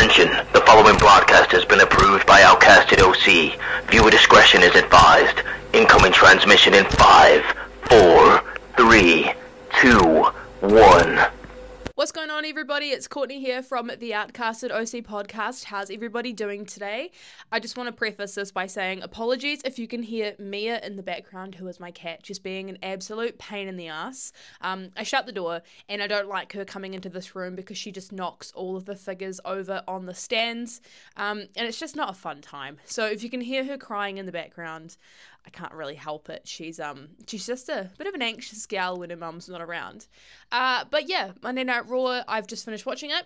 Attention, the following broadcast has been approved by Outcasted OC. Viewer discretion is advised. Incoming transmission in 5, 4, 3, 2, 1. What's going on, everybody? It's Courtney here from the Outcasted OC podcast. How's everybody doing today? I just want to preface this by saying apologies if you can hear Mia in the background, who is my cat, just being an absolute pain in the ass. I shut the door and I don't like her coming into this room because she just knocks all of the figures over on the stands, and it's just not a fun time. So if you can hear her crying in the background, I can't really help it. She's just a bit of an anxious gal when her mum's not around. But yeah, Monday Night Raw, I've just finished watching it.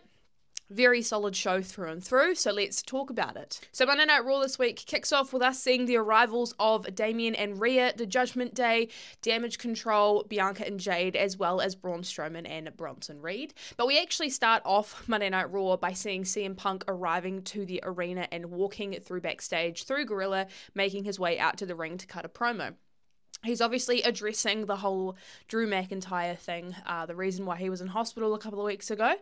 Very solid show through and through, so let's talk about it. So Monday Night Raw this week kicks off with us seeing the arrivals of Damian and Rhea, the Judgment Day, Damage Control, Bianca and Jade, as well as Braun Strowman and Bronson Reed. But we actually start off Monday Night Raw by seeing CM Punk arriving to the arena and walking through backstage through Gorilla, making his way out to the ring to cut a promo. He's obviously addressing the whole Drew McIntyre thing, the reason why he was in hospital a couple of weeks ago.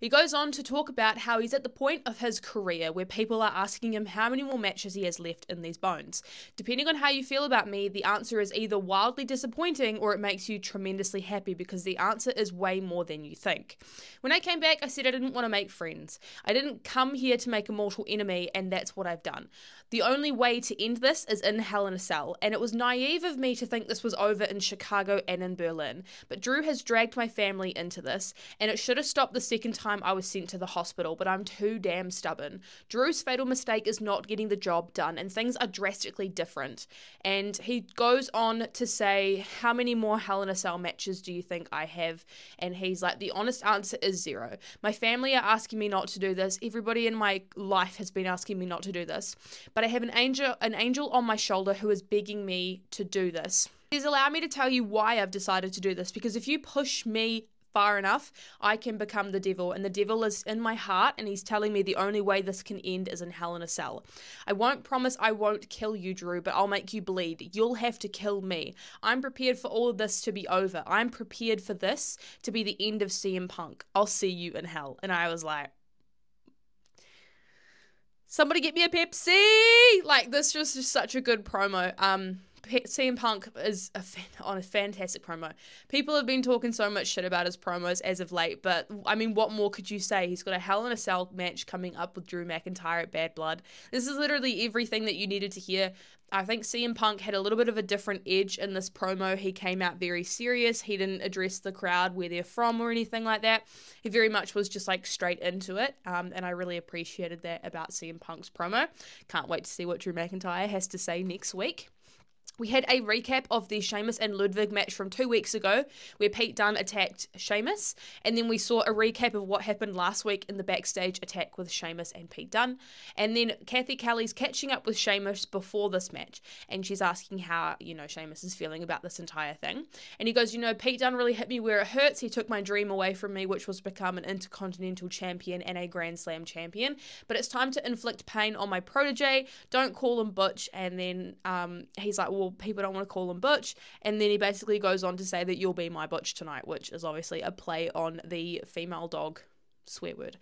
He goes on to talk about how he's at the point of his career where people are asking him how many more matches he has left in these bones. Depending on how you feel about me, the answer is either wildly disappointing or it makes you tremendously happy, because the answer is way more than you think. When I came back, I said I didn't want to make friends. I didn't come here to make a mortal enemy, and that's what I've done. The only way to end this is in Hell in a Cell, and it was naive of me to think this was over in Chicago and in Berlin, but Drew has dragged my family into this, and it should have stopped the second time I was sent to the hospital, but I'm too damn stubborn. Drew's fatal mistake is not getting the job done, and things are drastically different. And he goes on to say, how many more Hell in a Cell matches do you think I have? And he's like, the honest answer is 0. My family are asking me not to do this. Everybody in my life has been asking me not to do this, but I have an angel on my shoulder who is begging me to do this. Please allow me to tell you why I've decided to do this, because if you push me far enough, I can become the devil, and the devil is in my heart, and he's telling me the only way this can end is in Hell in a Cell. I won't promise I won't kill you, Drew, but I'll make you bleed. You'll have to kill me. I'm prepared for all of this to be over. I'm prepared for this to be the end of CM Punk. I'll see you in hell. And I was like, somebody get me a Pepsi! Like, this was just such a good promo. CM Punk is on a fantastic promo. People have been talking so much shit about his promos as of late, but I mean, what more could you say? He's got a Hell in a Cell match coming up with Drew McIntyre at Bad Blood. This is literally everything that you needed to hear. I think CM Punk had a little bit of a different edge in this promo. He came out very serious. He didn't address the crowd where they're from or anything like that. He very much was just like straight into it, and I really appreciated that about CM Punk's promo. Can't wait to see what Drew McIntyre has to say next week. We had a recap of the Sheamus and Ludwig match from 2 weeks ago, where Pete Dunne attacked Sheamus, and then we saw a recap of what happened last week in the backstage attack with Sheamus and Pete Dunne. And then Kathy Kelly's catching up with Sheamus before this match, and she's asking how, Sheamus is feeling about this entire thing. And he goes, Pete Dunne really hit me where it hurts. He took my dream away from me, which was to become an Intercontinental Champion and a Grand Slam Champion. But it's time to inflict pain on my protege. Don't call him Butch. And then he's like, well, people don't want to call him Butch, and then he basically goes on to say that you'll be my Butch tonight, which is obviously a play on the female dog swear word.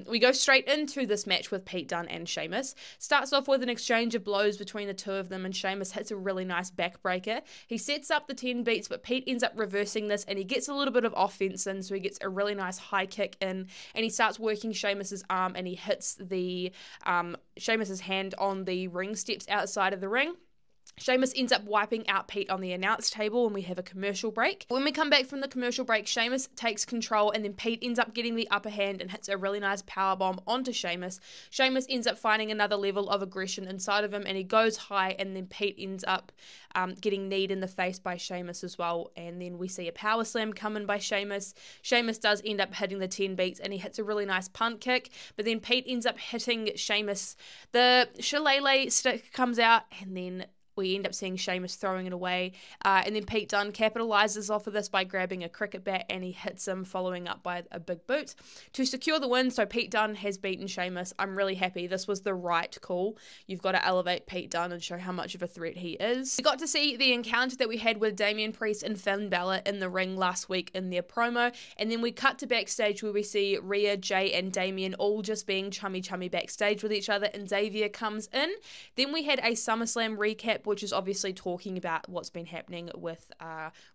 We go straight into this match with Pete Dunne and Sheamus. Starts off with an exchange of blows between the two of them, and Sheamus hits a really nice backbreaker. He sets up the 10 beats, but Pete ends up reversing this, and he gets a little bit of offense in, so he gets a really nice high kick in, and he starts working Sheamus's arm, and he hits the Sheamus's hand on the ring steps outside of the ring. Sheamus ends up wiping out Pete on the announce table, and we have a commercial break. When we come back from the commercial break, Sheamus takes control, and then Pete ends up getting the upper hand and hits a really nice powerbomb onto Sheamus. Sheamus ends up finding another level of aggression inside of him, and he goes high, and then Pete ends up getting kneed in the face by Sheamus as well. And then we see a power slam come in by Sheamus. Sheamus does end up hitting the 10 beats, and he hits a really nice punt kick, but then Pete ends up hitting Sheamus. The shillelagh stick comes out, and then We end up seeing Sheamus throwing it away. And then Pete Dunne capitalizes off of this by grabbing a cricket bat, and he hits him, following up by a big boot to secure the win. So Pete Dunne has beaten Sheamus. I'm really happy. This was the right call. You've got to elevate Pete Dunne and show how much of a threat he is. We got to see the encounter that we had with Damian Priest and Finn Balor in the ring last week in their promo. And then we cut to backstage where we see Rhea, Jay, and Damian all just being chummy backstage with each other, and Xavier comes in. Then we had a SummerSlam recap, which is obviously talking about what's been happening with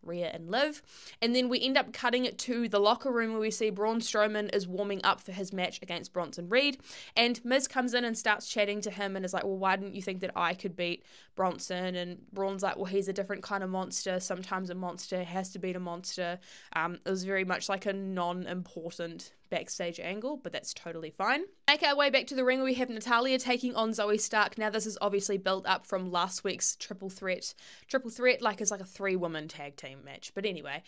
Rhea and Liv. And then we end up cutting it to the locker room where we see Braun Strowman is warming up for his match against Bronson Reed. And Miz comes in and starts chatting to him and is like, well, why didn't you think that I could beat Bronson? And Braun's like, well, he's a different kind of monster. Sometimes a monster has to beat a monster. It was very much like a non-important backstage angle, but that's totally fine. Make our way back to the ring where we have Natalya taking on Zoe Stark. Now this is obviously built up from last week's triple threat like it's like a 3-woman tag team match, but anyway,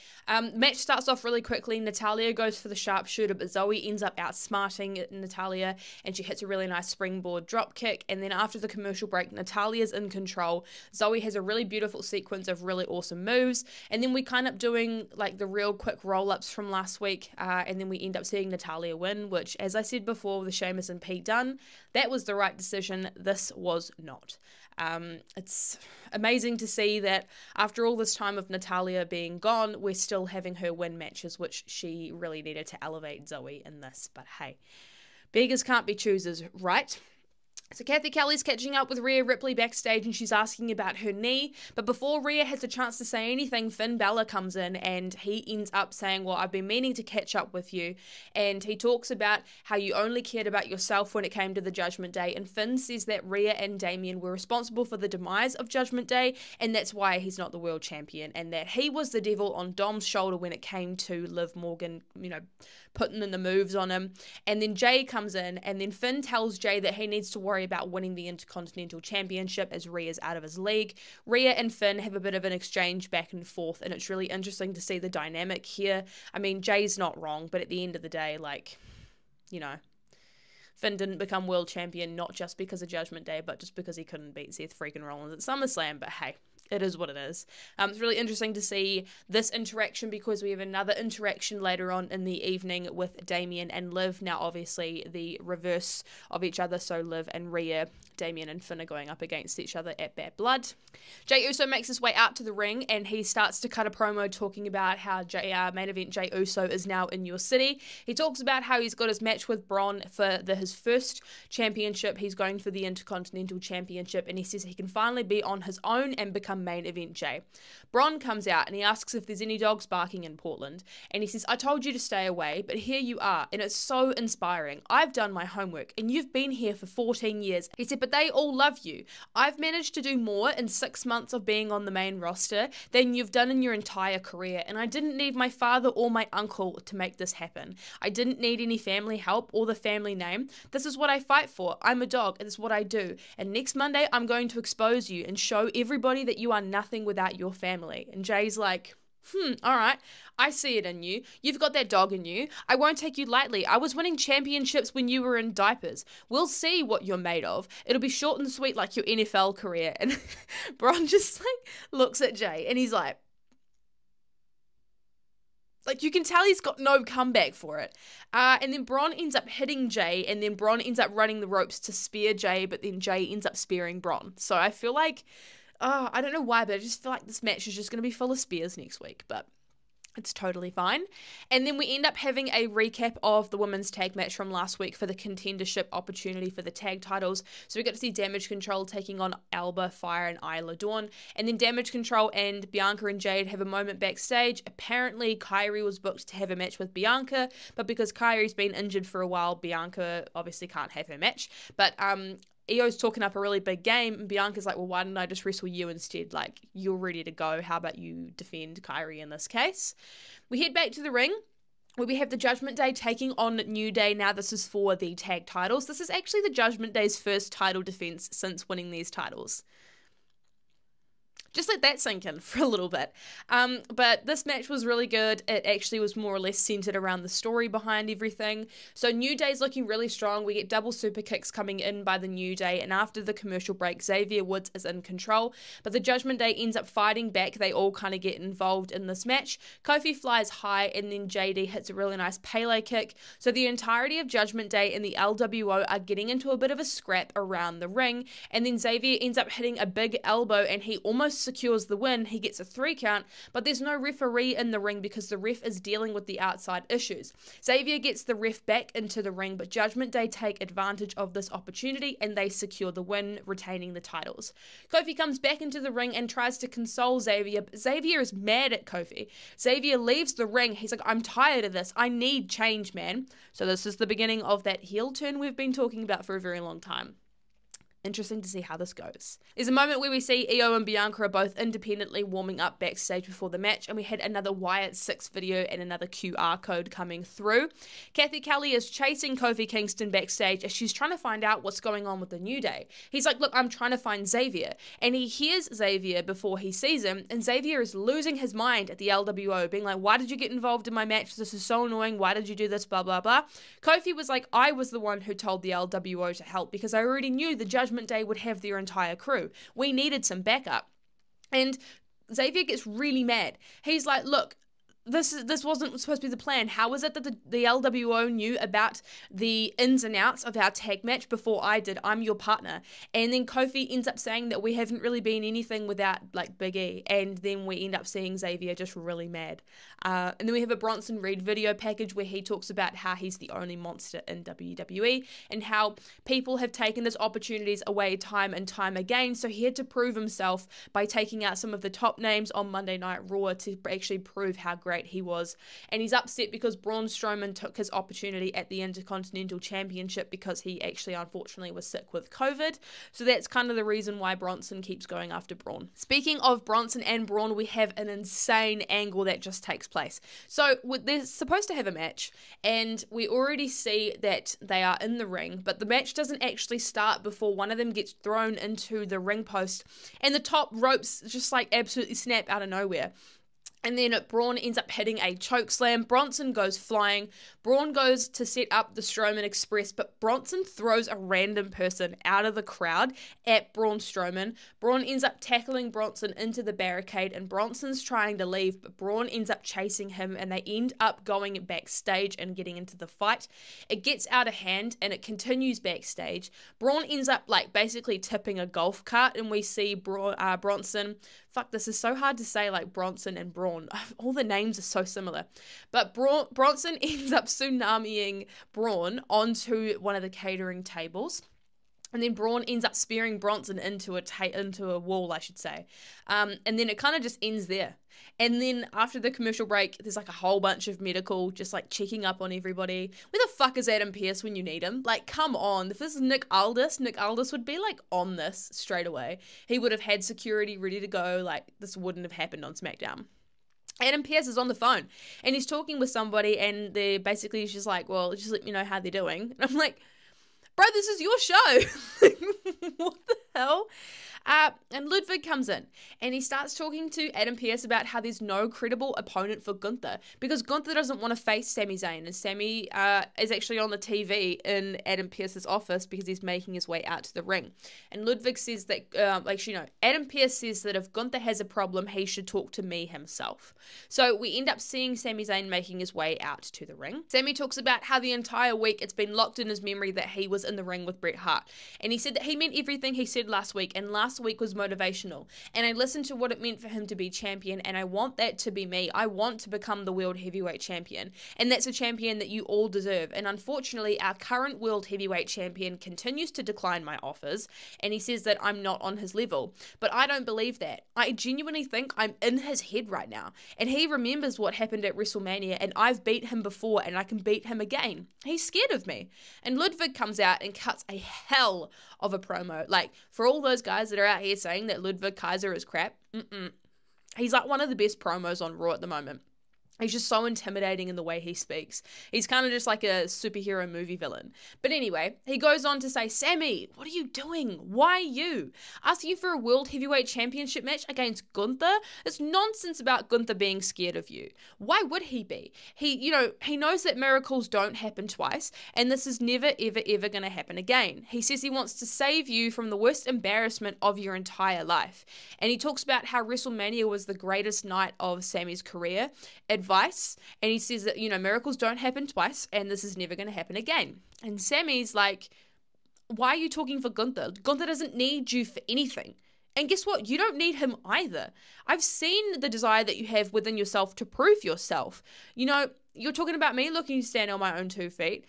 match starts off really quickly. Natalya goes for the sharpshooter, but Zoe ends up outsmarting Natalya, and she hits a really nice springboard drop kick. And then after the commercial break, Natalya's in control. Zoe has a really beautiful sequence of really awesome moves, and then we kind of doing like the real quick roll-ups from last week, and then we end up seeing Natalya win, which, as I said before, with Sheamus and Pete Dunne, that was the right decision. This was not. It's amazing to see that after all this time of Natalya being gone, we're still having her win matches, which she really needed to elevate Zoe in this. But hey, beggars can't be choosers, right? So Kathy Kelly's catching up with Rhea Ripley backstage, and she's asking about her knee. But before Rhea has a chance to say anything, Finn Balor comes in, and he ends up saying, well, I've been meaning to catch up with you. And he talks about how you only cared about yourself when it came to the Judgment Day. And Finn says that Rhea and Damian were responsible for the demise of Judgment Day, and that's why he's not the world champion. And that he was the devil on Dom's shoulder when it came to Liv Morgan, putting in the moves on him. And then Jay comes in, and then Finn tells Jay that he needs to worry about winning the Intercontinental Championship as Rhea's out of his league. Rhea and Finn have a bit of an exchange back and forth, and it's really interesting to see the dynamic here. I mean, Jay's not wrong, but at the end of the day, Finn didn't become world champion not just because of Judgment Day, but just because he couldn't beat Seth freaking Rollins at SummerSlam. But hey, it is what it is. It's really interesting to see this interaction, because we have another interaction later on in the evening with Damian and Liv. Now, obviously, the reverse of each other. So Liv and Rhea, Damian and Finn are going up against each other at Bad Blood. Jey Uso makes his way out to the ring, and he starts to cut a promo talking about how main event Jey Uso is now in your city. He talks about how he's got his match with Braun for his first championship. He's going for the Intercontinental Championship, and he says he can finally be on his own and become main event Jey. Braun comes out and he asks if there's any dogs barking in Portland, and he says, I told you to stay away, but here you are, and it's so inspiring. I've done my homework, and you've been here for 14 years. He said, but they all love you. I've managed to do more in 6 months of being on the main roster than you've done in your entire career, and I didn't need my father or my uncle to make this happen. I didn't need any family help or the family name. This is what I fight for. I'm a dog, and it's what I do. And next Monday, I'm going to expose you and show everybody that you are nothing without your family. And Jay's like, all right, I see it in you. You've got that dog in you. I won't take you lightly. I was winning championships when you were in diapers. We'll see what you're made of. It'll be short and sweet like your NFL career. And Braun just looks at Jay, and he's like, you can tell he's got no comeback for it. And then Braun ends up hitting Jay, and then Braun ends up running the ropes to spear Jay, but then Jay ends up spearing Braun. So I feel like, I don't know why, but I just feel like this match is just going to be full of spears next week. But it's totally fine. And then we end up having a recap of the women's tag match from last week for the contendership opportunity for the tag titles. So we got to see Damage Control taking on Alba, Fire, and Isla Dawn. And then Damage Control and Bianca and Jade have a moment backstage. Apparently, Kairi was booked to have a match with Bianca, but because Kairi's been injured for a while, Bianca obviously can't have her match. But Io's talking up a really big game, and Bianca's like, well, why didn't I just wrestle you instead? You're ready to go. How about you defend Kairi in this case? We head back to the ring, where we have the Judgment Day taking on New Day. Now this is for the tag titles. This is actually the Judgment Day's first title defense since winning these titles. Just let that sink in for a little bit. But this match was really good. It actually was more or less centered around the story behind everything. So New Day's looking really strong. We get double super kicks coming in by the New Day, and after the commercial break, Xavier Woods is in control, but the Judgment Day ends up fighting back. They all kind of get involved in this match. Kofi flies high, and then JD hits a really nice Pele kick. So the entirety of Judgment Day and the LWO are getting into a bit of a scrap around the ring, and then Xavier ends up hitting a big elbow, and he almost secures the win. He gets a 3 count, but there's no referee in the ring because the ref is dealing with the outside issues. Xavier gets the ref back into the ring, but Judgment Day take advantage of this opportunity and they secure the win, retaining the titles. Kofi comes back into the ring and tries to console Xavier, but Xavier is mad at Kofi. Xavier leaves the ring. He's like, I'm tired of this. I need change, man. So this is the beginning of that heel turn we've been talking about for a very long time. Interesting to see how this goes. There's a moment where we see Io and Bianca are both independently warming up backstage before the match, and we had another Wyatt 6 video and another QR code coming through. Kathy Kelly is chasing Kofi Kingston backstage as she's trying to find out what's going on with the New Day. He's like, look, I'm trying to find Xavier. And he hears Xavier before he sees him, and Xavier is losing his mind at the LWO, being like, why did you get involved in my match? This is so annoying. Why did you do this? Blah, blah, blah. Kofi was like, I was the one who told the LWO to help because I already knew the Judgment Day would have their entire crew. We needed some backup. And Xavier gets really mad. He's like, look, this wasn't supposed to be the plan. How is it that the LWO knew about the ins and outs of our tag match before I did? I'm your partner. And then Kofi ends up saying that we haven't really been anything without like Big E. And then we end up seeing Xavier just really mad. And then we have a Bronson Reed video package where he talks about how he's the only monster in WWE and how people have taken these opportunities away time and time again. So he had to prove himself by taking out some of the top names on Monday Night Raw to actually prove how great he was. And he's upset because Braun Strowman took his opportunity at the Intercontinental Championship because he actually unfortunately was sick with COVID. So that's kind of the reason why Bronson keeps going after Braun. Speaking of Bronson and Braun, we have an insane angle that just takes place. So they're supposed to have a match, and we already see that they are in the ring, but the match doesn't actually start before one of them gets thrown into the ring post, and the top ropes just like absolutely snap out of nowhere. And then Braun ends up hitting a choke slam. Bronson goes flying. Braun goes to set up the Strowman Express, but Bronson throws a random person out of the crowd at Braun Strowman. Braun ends up tackling Bronson into the barricade, and Bronson's trying to leave, but Braun ends up chasing him, and they end up going backstage and getting into the fight. It gets out of hand, and it continues backstage. Braun ends up like basically tipping a golf cart, and we see Bronson. Fuck, this is so hard to say, like Bronson and Braun. All the names are so similar. But Bronson ends up tsunamiing Braun onto one of the catering tables. And then Braun ends up spearing Bronson into a wall, I should say. And then it kind of just ends there. And then after the commercial break, there's like a whole bunch of medical just like checking up on everybody. Where the fuck is Adam Pearce when you need him? Like, come on. If this is Nick Aldis would be like on this straight away. He would have had security ready to go. Like, this wouldn't have happened on SmackDown. Adam Pearce is on the phone and he's talking with somebody, and they're basically just like, well, just let me know how they're doing. And I'm like, bro, this is your show. What the hell? And Ludwig comes in and he starts talking to Adam Pearce about how there's no credible opponent for Gunther because Gunther doesn't want to face Sami Zayn, and Sami is actually on the TV in Adam Pearce's office because he's making his way out to the ring. And Ludwig says that, Adam Pearce says that if Gunther has a problem, he should talk to me himself. So we end up seeing Sami Zayn making his way out to the ring. Sami talks about how the entire week it's been locked in his memory that he was in the ring with Bret Hart. And he said that he meant everything he said last week, and last week was motivational, and I listened to what it meant for him to be champion, and I want that to be me. I want to become the world heavyweight champion, and that's a champion that you all deserve. And unfortunately, our current world heavyweight champion continues to decline my offers, and he says that I'm not on his level, but I don't believe that. I genuinely think I'm in his head right now, and he remembers what happened at WrestleMania, and I've beat him before, and I can beat him again. He's scared of me. And Ludwig comes out and cuts a hell of a promo. Like, for all those guys that are out here saying that Ludwig Kaiser is crap, he's like one of the best promos on Raw at the moment. He's just so intimidating in the way he speaks. He's kind of just like a superhero movie villain. But anyway, he goes on to say, Sammy, what are you doing? Why you? Asking you for a World Heavyweight Championship match against Gunther? It's nonsense about Gunther being scared of you. Why would he be? He knows that miracles don't happen twice, and this is never, ever, ever going to happen again. He says he wants to save you from the worst embarrassment of your entire life. And he talks about how WrestleMania was the greatest night of Sammy's career. Advice, and he says that, miracles don't happen twice, and this is never going to happen again. And Sammy's like, why are you talking for Gunther? Gunther doesn't need you for anything. And guess what? You don't need him either. I've seen the desire that you have within yourself to prove yourself. You're talking about me looking to stand on my own 2 feet.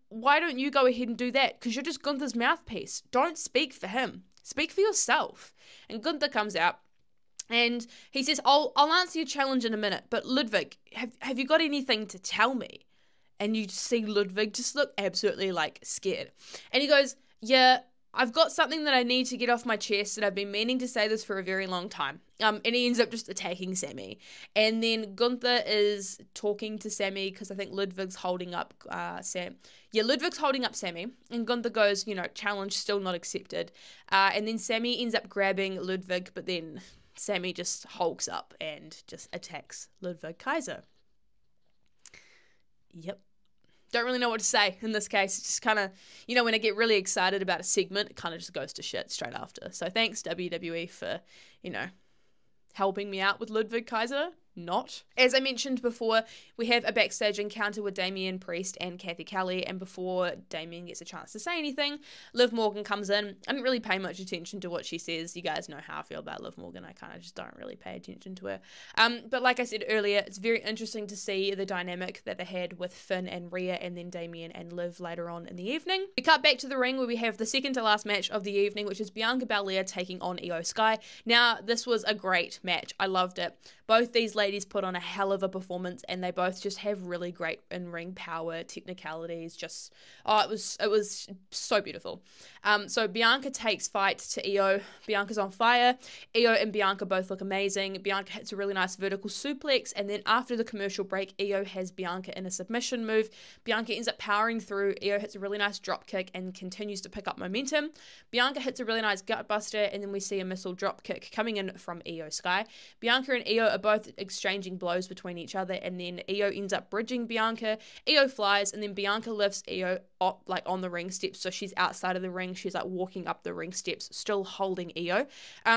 Why don't you go ahead and do that? Because you're just Gunther's mouthpiece. Don't speak for him. Speak for yourself. And Gunther comes out, and he says, I'll answer your challenge in a minute, but Ludwig, have you got anything to tell me? And you see Ludwig just look absolutely scared. And he goes, yeah, I've got something that I need to get off my chest, and I've been meaning to say this for a very long time. And he ends up just attacking Sammy. And then Gunther is talking to Sammy because I think Ludwig's holding up Sam. Yeah, Ludwig's holding up Sammy. And Gunther goes, challenge still not accepted. And then Sammy ends up grabbing Ludwig, but then Sammy just hulks up and just attacks Ludwig Kaiser. Yep. Don't really know what to say in this case. It's just kind of, when I get really excited about a segment, it kind of just goes to shit straight after. So thanks, WWE, for, helping me out with Ludwig Kaiser. Not. As I mentioned before, we have a backstage encounter with Damian Priest and Kathy Kelly, and before Damian gets a chance to say anything, Liv Morgan comes in. I didn't really pay much attention to what she says. You guys know how I feel about Liv Morgan. I kind of just don't really pay attention to her. But like I said earlier, it's very interesting to see the dynamic that they had with Finn and Rhea, and then Damian and Liv later on in the evening. We cut back to the ring where we have the second to last match of the evening, which is Bianca Belair taking on Io Sky. Now, this was a great match. I loved it. Both these ladies put on a hell of a performance, and they both just have really great in-ring power, technicalities, it was so beautiful. So Bianca takes fight to Io. Bianca's on fire. Io and Bianca both look amazing. Bianca hits a really nice vertical suplex, and then after the commercial break, Io has Bianca in a submission move. Bianca ends up powering through. Io hits a really nice drop kick and continues to pick up momentum. Bianca hits a really nice gutbuster, and then we see a missile drop kick coming in from Io Sky. Bianca and Io are both exchanging blows between each other, and then Io ends up bridging Bianca. Io flies, and then Bianca lifts Io up, on the ring steps, so she's outside of the ring. She's walking up the ring steps, still holding Io.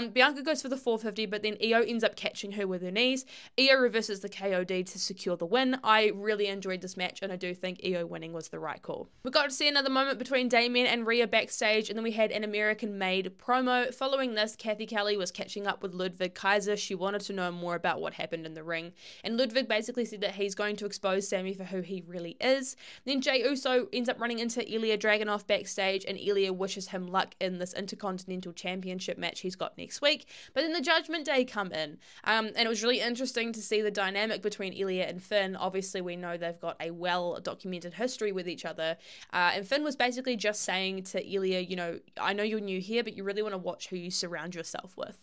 Bianca goes for the 450, but then Io ends up catching her with her knees. Io reverses the KOD to secure the win. I really enjoyed this match, and I do think Io winning was the right call. We got to see another moment between Damian and Rhea backstage, and then we had an American-made promo. Following this, Kathy Kelly was catching up with Ludwig Kaiser. She wanted to know more about what happened in the ring, and Ludwig basically said that he's going to expose Sammy for who he really is. Then Jey Uso ends up running into Ilya Dragunov backstage, and Ilya wishes him luck in this Intercontinental Championship match he's got next week. But then the Judgment Day come in, and it was really interesting to see the dynamic between Ilya and Finn. Obviously, we know they've got a well-documented history with each other, and Finn was basically just saying to Ilya, I know you're new here, but you really want to watch who you surround yourself with.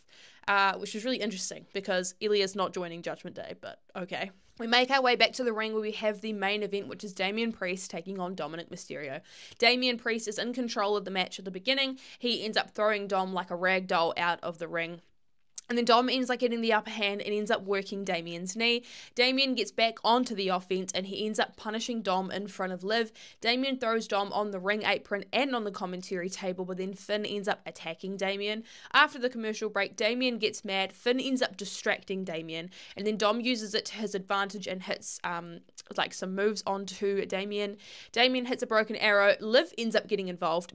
Which was really interesting because Ilya's not joining Judgment Day, but okay. We make our way back to the ring where we have the main event, which is Damian Priest taking on Dominic Mysterio. Damian Priest is in control of the match at the beginning. He ends up throwing Dom like a rag doll out of the ring. And then Dom ends up getting the upper hand and ends up working Damian's knee. Damian gets back onto the offense and he ends up punishing Dom in front of Liv. Damian throws Dom on the ring apron and on the commentary table, but then Finn ends up attacking Damian. After the commercial break, Damian gets mad. Finn ends up distracting Damian, and then Dom uses it to his advantage and hits some moves onto Damian. Damian hits a broken arrow. Liv ends up getting involved,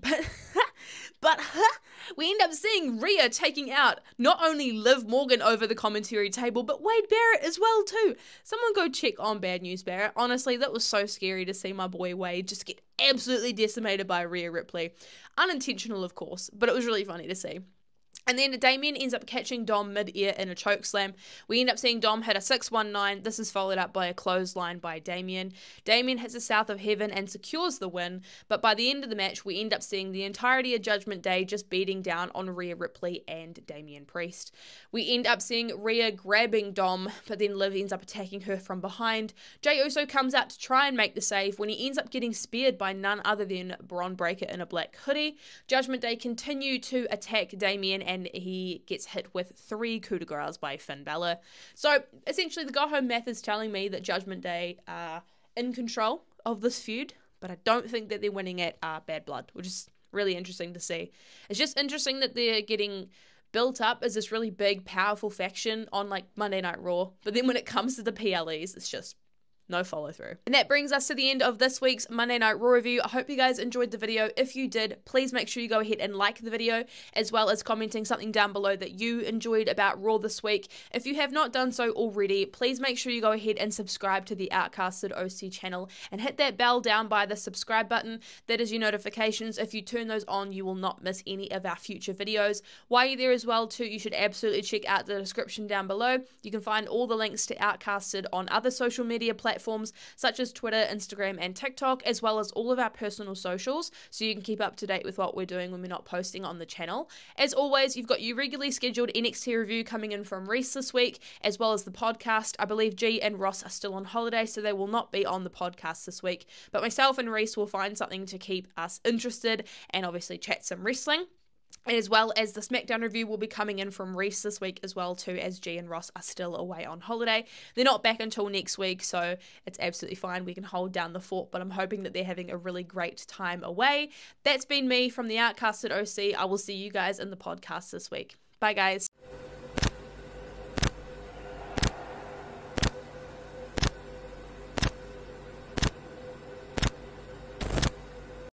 but we end up seeing Rhea taking out not only Liv Morgan over the commentary table, but Wade Barrett as well too. Someone go check on Bad News Barrett. Honestly, that was so scary to see my boy Wade just get absolutely decimated by Rhea Ripley. Unintentional, of course, but it was really funny to see. And then Damien ends up catching Dom mid-air in a chokeslam. We end up seeing Dom hit a 619. This is followed up by a clothesline by Damien. Damien hits a South of Heaven and secures the win, but by the end of the match, we end up seeing the entirety of Judgment Day just beating down on Rhea Ripley and Damian Priest. We end up seeing Rhea grabbing Dom, but then Liv ends up attacking her from behind. Jey Uso comes out to try and make the save when he ends up getting speared by none other than Bron Breakker in a black hoodie. Judgment Day continue to attack Damien, and he gets hit with 3 coup de grace by Finn Balor. So essentially the go-home math is telling me that Judgment Day are in control of this feud, but I don't think that they're winning at Bad Blood, which is really interesting to see. It's just interesting that they're getting built up as this really big, powerful faction on like Monday Night Raw, but then when it comes to the PLEs, it's just no follow through. And that brings us to the end of this week's Monday Night Raw review. I hope you guys enjoyed the video. If you did, please make sure you go ahead and like the video, as well as commenting something down below that you enjoyed about Raw this week. If you have not done so already, please make sure you go ahead and subscribe to the Outcasted OC channel and hit that bell down by the subscribe button. That is your notifications. If you turn those on, you will not miss any of our future videos. While you're there as well too, you should absolutely check out the description down below. You can find all the links to Outcasted on other social media platforms such as Twitter, Instagram, and TikTok, as well as all of our personal socials, so you can keep up to date with what we're doing when we're not posting on the channel. As always, you've got your regularly scheduled NXT review coming in from Reese this week, as well as the podcast. I believe G and Ross are still on holiday, so they will not be on the podcast this week, but myself and Reese will find something to keep us interested and obviously chat some wrestling. And as well as the SmackDown review will be coming in from Reese this week as well too, as G and Ross are still away on holiday. They're not back until next week, so it's absolutely fine. We can hold down the fort, but I'm hoping that they're having a really great time away. That's been me from the Outcasted OC. I will see you guys in the podcast this week. Bye guys.